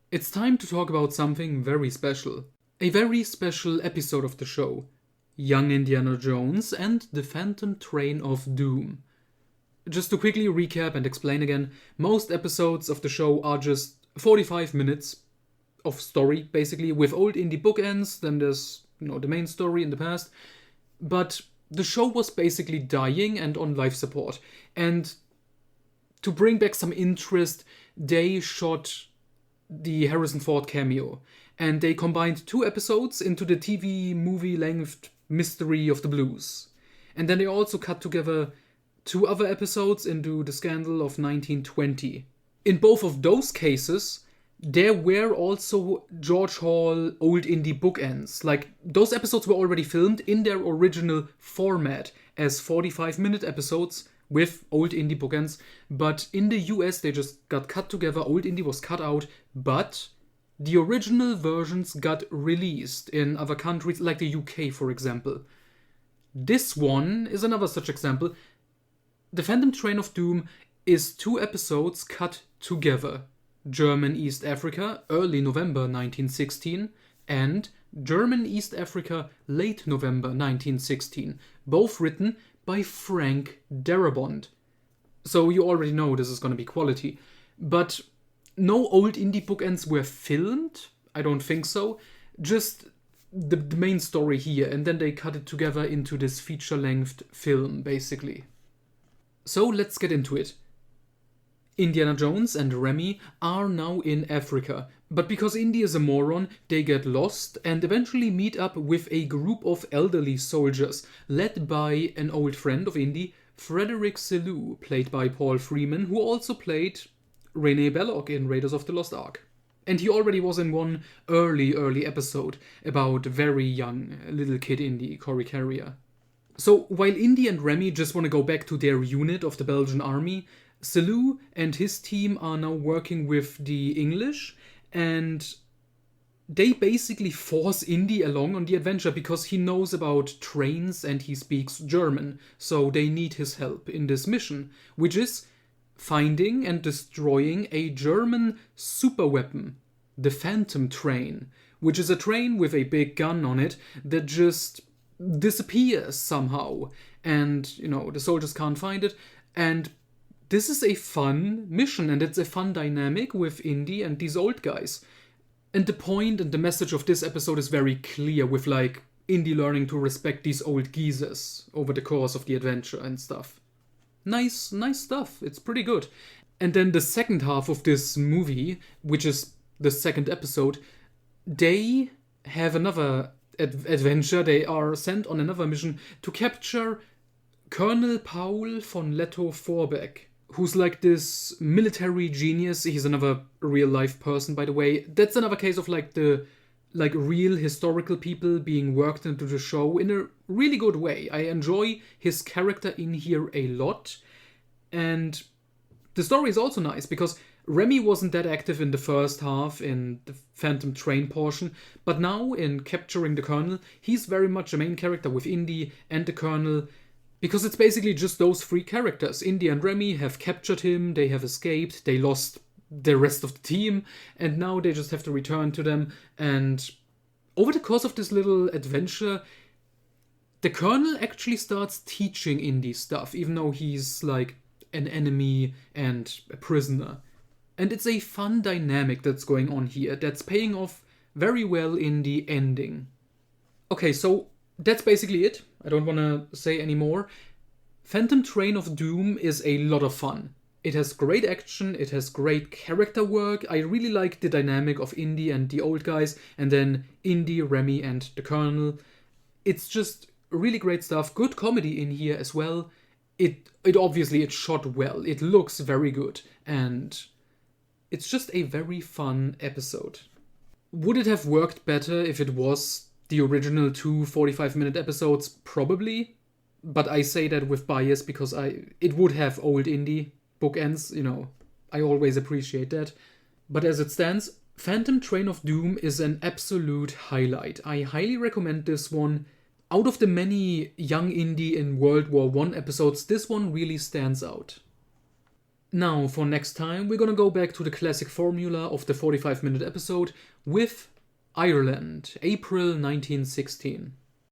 It's time to talk about something very special. A very special episode of the show. Young Indiana Jones and the Phantom Train of Doom. Just to quickly recap and explain again, most episodes of the show are just 45 minutes of story, basically, with old indie bookends, then there's, the main story in the past. But the show was basically dying and on life support. And to bring back some interest, they shot the Harrison Ford cameo. And they combined 2 episodes into the TV movie-length Mystery of the Blues. And then they also cut together 2 other episodes into The Scandal of 1920. In both of those cases, there were also George Hall old indie bookends. Like, those episodes were already filmed in their original format as 45-minute episodes with old indie bookends. But in the US, they just got cut together. Old indie was cut out, but the original versions got released in other countries, like the UK, for example. This one is another such example. The Phantom Train of Doom is 2 episodes cut together. German East Africa, early November 1916, and German East Africa, late November 1916, both written by Frank Darabont. So you already know this is going to be quality. But no old indie bookends were filmed, I don't think so. Just the main story here, and then they cut it together into this feature-length film, basically. So let's get into it. Indiana Jones and Remy are now in Africa, but because Indy is a moron, they get lost and eventually meet up with a group of elderly soldiers, led by an old friend of Indy, Frederick Selous, played by Paul Freeman, who also played Rene Belloc in Raiders of the Lost Ark. And he already was in one early episode about very young little kid Indy, Corey Carrier. So while Indy and Remy just want to go back to their unit of the Belgian army, Selous and his team are now working with the English, and they basically force Indy along on the adventure because he knows about trains and he speaks German, so they need his help in this mission, which is finding and destroying a German superweapon, the Phantom Train, which is a train with a big gun on it that just disappears somehow, and, the soldiers can't find it, and this is a fun mission, and it's a fun dynamic with Indy and these old guys. And the point and the message of this episode is very clear, with, Indy learning to respect these old geezers over the course of the adventure and stuff. Nice stuff. It's pretty good. And then the second half of this movie, which is the second episode, they have another adventure. They are sent on another mission to capture Colonel Paul von Lettow-Vorbeck, who's like this military genius. He's another real-life person, by the way. That's another case of the real historical people being worked into the show in a really good way. I enjoy his character in here a lot. And the story is also nice because Remy wasn't that active in the first half in the Phantom Train portion, but now in capturing the Colonel, he's very much a main character with Indy and the Colonel, because it's basically just those 3 characters. Indy and Remy have captured him, they have escaped, they lost the rest of the team, and now they just have to return to them. And over the course of this little adventure, the Colonel actually starts teaching Indy stuff, even though he's an enemy and a prisoner. And it's a fun dynamic that's going on here, that's paying off very well in the ending. Okay, so that's basically it. I don't want to say any more. Phantom Train of Doom is a lot of fun. It has great action, it has great character work. I really like the dynamic of Indy and the old guys, and then Indy, Remy, and the Colonel. It's just really great stuff. Good comedy in here as well. It obviously it's shot well. It looks very good, and it's just a very fun episode. Would it have worked better if it was the original 2 45-minute episodes? Probably. But I say that with bias because it would have old indie bookends, I always appreciate that. But as it stands, Phantom Train of Doom is an absolute highlight. I highly recommend this one. Out of the many young indie in World War I episodes, this one really stands out. Now, for next time, we're gonna go back to the classic formula of the 45-minute episode with Ireland, April 1916.